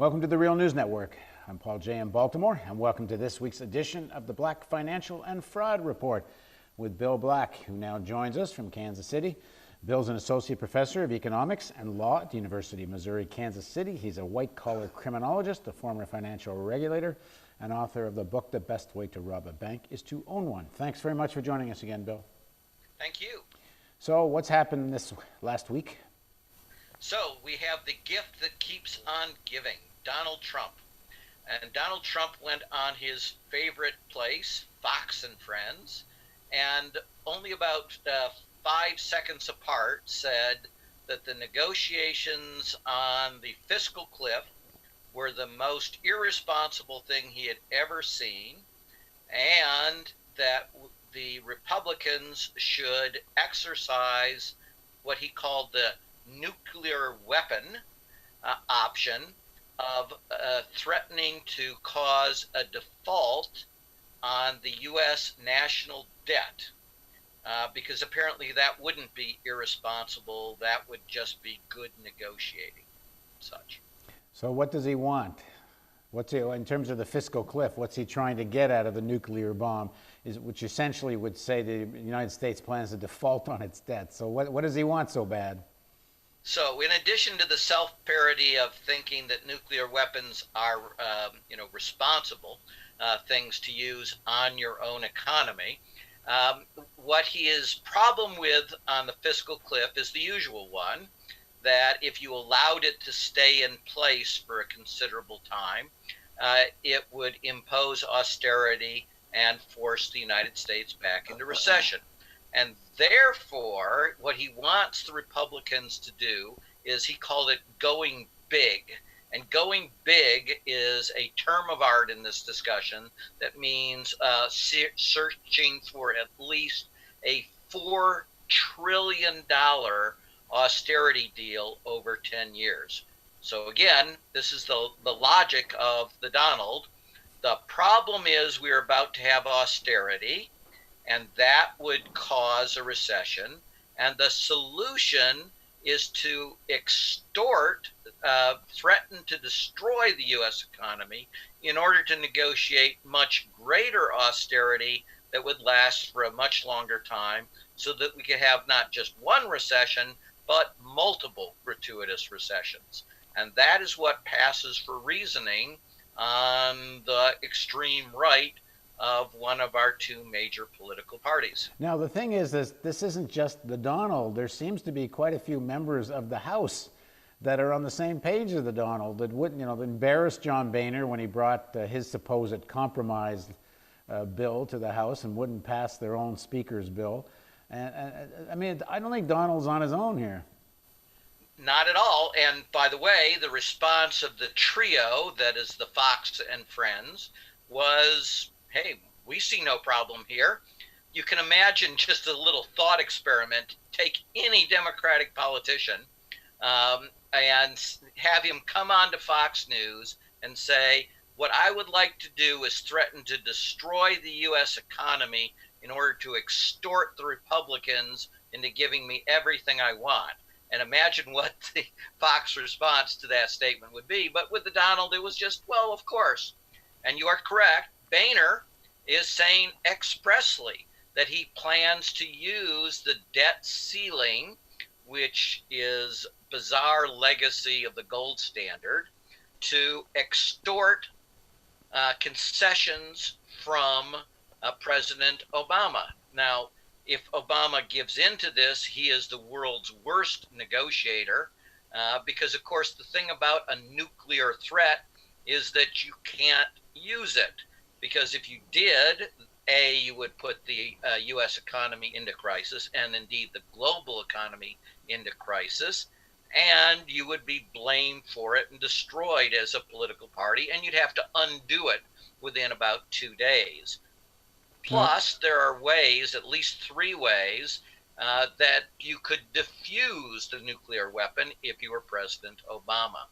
Welcome to the Real News Network. I'm Paul Jay in Baltimore, and welcome to this week's edition of the Black Financial and Fraud Report with Bill Black, who now joins us from Kansas City. Bill's an associate professor of economics and law at the University of Missouri, Kansas City. He's a white-collar criminologist, a former financial regulator, and author of the book, The Best Way to Rob a Bank is to Own One. Thanks very much for joining us again, Bill. Thank you. So what's happened this last week? So we have the gift that keeps on giving, Donald Trump. And Donald Trump went on his favorite place, Fox and Friends, and only about 5 seconds apart said that the negotiations on the fiscal cliff were the most irresponsible thing he had ever seen, and that the Republicans should exercise what he called the nuclear weapon option of threatening to cause a default on the U.S. national debt, because apparently that wouldn't be irresponsible. That would just be good negotiating, such. So what does he want? What's he, in terms of the fiscal cliff, what's he trying to get out of the nuclear bomb, which essentially would say the United States plans to default on its debt. So what does he want so bad? So in addition to the self-parody of thinking that nuclear weapons are, responsible things to use on your own economy, what his problem with on the fiscal cliff is the usual one, that if you allowed it to stay in place for a considerable time, it would impose austerity and force the United States back into recession. And therefore, what he wants the Republicans to do is, he called it going big. And going big is a term of art in this discussion that means searching for at least a $4 trillion austerity deal over 10 years. So again, this is the logic of the Donald. The problem is we're about to have austerity, and that would cause a recession. And the solution is to extort, threaten to destroy the U.S. economy in order to negotiate much greater austerity that would last for a much longer time, so that we could have not just one recession, but multiple gratuitous recessions. And that is what passes for reasoning on the extreme right of one of our two major political parties. Now, the thing is, this isn't just the Donald. There seems to be quite a few members of the House that are on the same page as the Donald, that wouldn't, embarrass John Boehner when he brought his supposed compromise bill to the House and wouldn't pass their own speaker's bill. And I mean, I don't think Donald's on his own here. Not at all. And by the way, the response of the trio, that is the Fox and Friends, was, hey, we see no problem here. You can imagine just a little thought experiment. Take any Democratic politician and have him come on to Fox News and say, what I would like to do is threaten to destroy the U.S. economy in order to extort the Republicans into giving me everything I want. And imagine what the Fox response to that statement would be. But with the Donald, it was just, well, of course. And you are correct. Boehner is saying expressly that he plans to use the debt ceiling, which is bizarre legacy of the gold standard, to extort concessions from President Obama. Now, if Obama gives into this, he is the world's worst negotiator, because, of course, the thing about a nuclear threat is that you can't use it. Because if you did, A, you would put the U.S. economy into crisis, and indeed the global economy into crisis, and you would be blamed for it and destroyed as a political party, and you'd have to undo it within about 2 days. Plus, there are ways, at least 3 ways, that you could defuse the nuclear weapon if you were President Obama.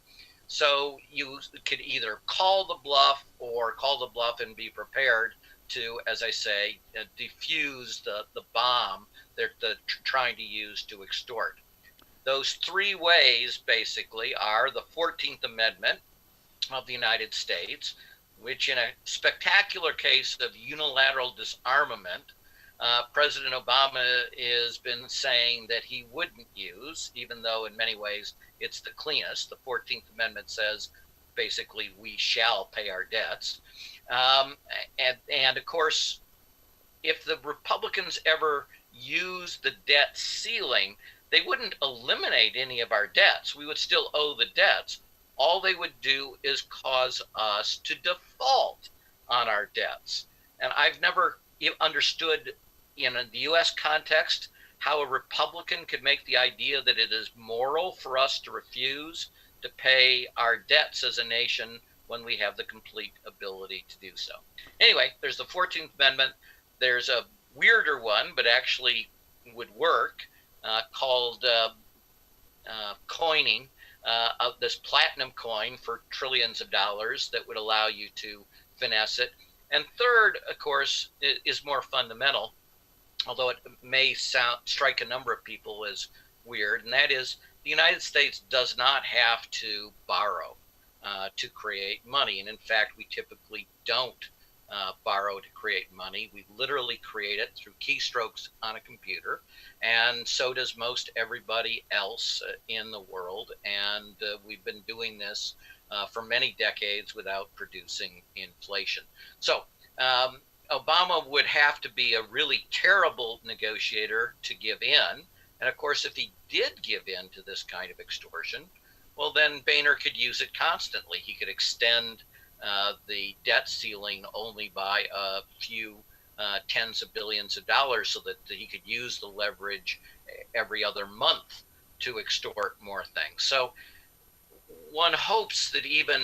So you could either call the bluff or call the bluff and be prepared to, as I say, defuse the bomb they're trying to use to extort. Those 3 ways basically are the 14th Amendment, of the United States, which, in a spectacular case of unilateral disarmament, President Obama has been saying that he wouldn't use, even though in many ways it's the cleanest. The 14th Amendment says basically we shall pay our debts. And of course, if the Republicans ever use the debt ceiling, they wouldn't eliminate any of our debts. We would still owe the debts. All they would do is cause us to default on our debts. And I've never understood in the US context how a Republican could make the idea that it is moral for us to refuse to pay our debts as a nation when we have the complete ability to do so. Anyway, there's the 14th Amendment. There's a weirder one, but actually would work, called coining of this platinum coin for trillions of dollars that would allow you to finesse it. And third, of course, is more fundamental, although it may strike a number of people as weird, and that is the United States does not have to borrow to create money. And in fact, we typically don't borrow to create money. We literally create it through keystrokes on a computer, and so does most everybody else in the world. And we've been doing this for many decades without producing inflation. So Obama would have to be a really terrible negotiator to give in. And of course, if he did give in to this kind of extortion, well, then Boehner could use it constantly. He could extend the debt ceiling only by a few tens of billions of dollars so that he could use the leverage every other month to extort more things. So one hopes that even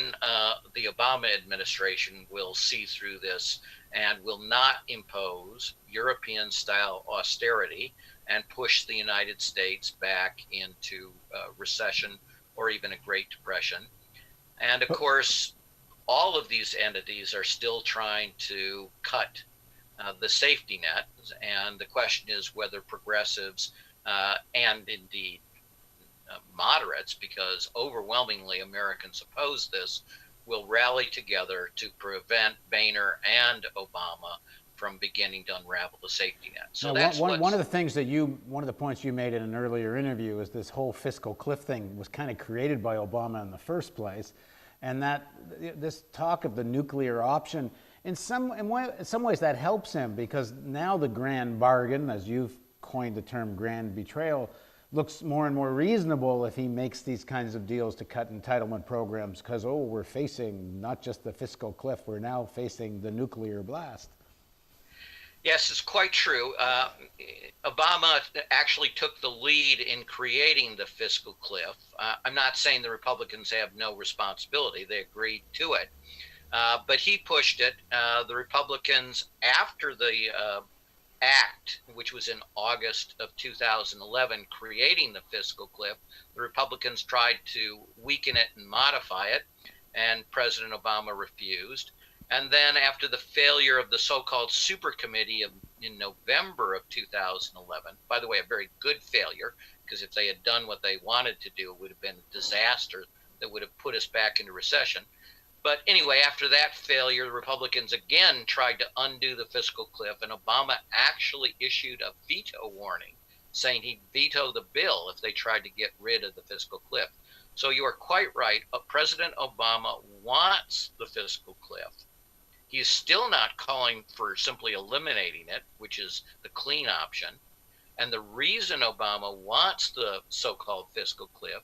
the Obama administration will see through this and will not impose European-style austerity and push the United States back into recession or even a Great Depression. And of course, all of these entities are still trying to cut the safety net. And the question is whether progressives and indeed moderates, because overwhelmingly Americans oppose this, will rally together to prevent Boehner and Obama from beginning to unravel the safety net. So now, one of the things that one of the points you made in an earlier interview is this whole fiscal cliff thing was kind of created by Obama in the first place, and that this talk of the nuclear option, in some ways that helps him, because now the grand bargain, as you've coined the term grand betrayal, looks more and more reasonable if he makes these kinds of deals to cut entitlement programs, because, oh, we're facing not just the fiscal cliff, we're now facing the nuclear blast. Yes, it's quite true. Obama actually took the lead in creating the fiscal cliff. I'm not saying the Republicans have no responsibility. They agreed to it. But he pushed it. The Republicans, after the act, which was in August of 2011, creating the fiscal cliff, the Republicans tried to weaken it and modify it, and President Obama refused. And then after the failure of the so-called super committee in November of 2011, by the way, a very good failure, because if they had done what they wanted to do, it would have been a disaster that would have put us back into recession. But anyway, after that failure, the Republicans again tried to undo the fiscal cliff, and Obama actually issued a veto warning saying he'd veto the bill if they tried to get rid of the fiscal cliff. So you are quite right. President Obama wants the fiscal cliff. He's still not calling for simply eliminating it, which is the clean option. And the reason Obama wants the so-called fiscal cliff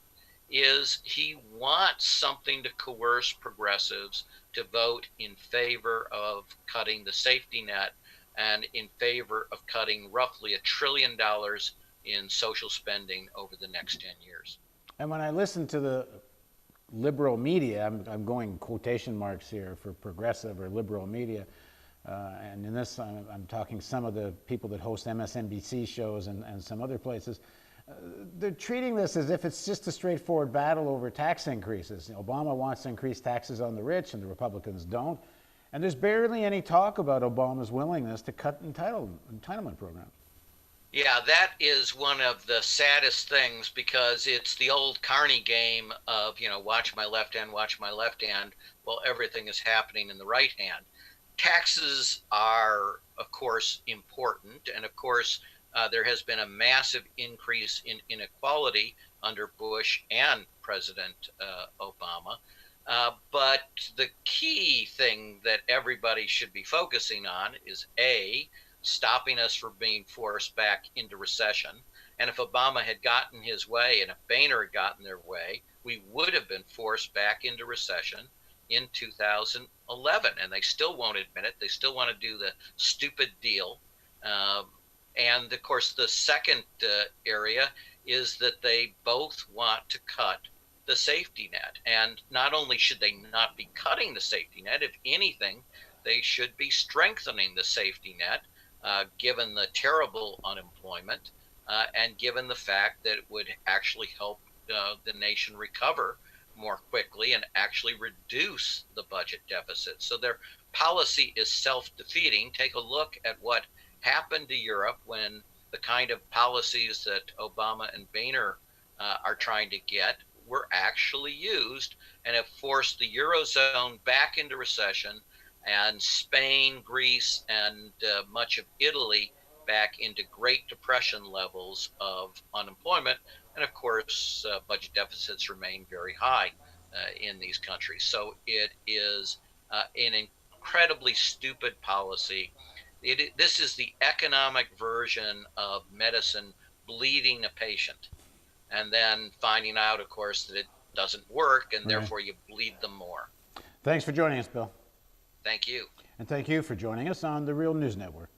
is he wants something to coerce progressives to vote in favor of cutting the safety net and in favor of cutting roughly $1 trillion in social spending over the next 10 years. And when I listen to the liberal media, I'm going quotation marks here for progressive or liberal media, and in this I'm talking some of the people that host MSNBC shows and some other places. They're treating this as if it's just a straightforward battle over tax increases. Obama wants to increase taxes on the rich and the Republicans don't. And there's barely any talk about Obama's willingness to cut entitlement programs. Yeah, that is one of the saddest things because it's the old Carney game of, watch my left hand, watch my left hand, while everything is happening in the right hand. Taxes are, of course, important. And of course, there has been a massive increase in inequality under Bush and President Obama. But the key thing that everybody should be focusing on is A, stopping us from being forced back into recession. And if Obama had gotten his way and if Boehner had gotten their way, we would have been forced back into recession in 2011. And they still won't admit it. They still want to do the stupid deal. Um, and of course, the second area is that they both want to cut the safety net. And not only should they not be cutting the safety net, if anything, they should be strengthening the safety net, given the terrible unemployment and given the fact that it would actually help the nation recover more quickly and actually reduce the budget deficit. So their policy is self-defeating. Take a look at what happened to Europe when the kind of policies that Obama and Boehner are trying to get were actually used and have forced the Eurozone back into recession and Spain, Greece, and much of Italy back into Great Depression levels of unemployment. And of course, budget deficits remain very high in these countries. So it is an incredibly stupid policy. This is the economic version of medicine bleeding a patient and then finding out, of course, that it doesn't work and Right. therefore you bleed them more. Thanks for joining us, Bill. Thank you. And thank you for joining us on the Real News Network.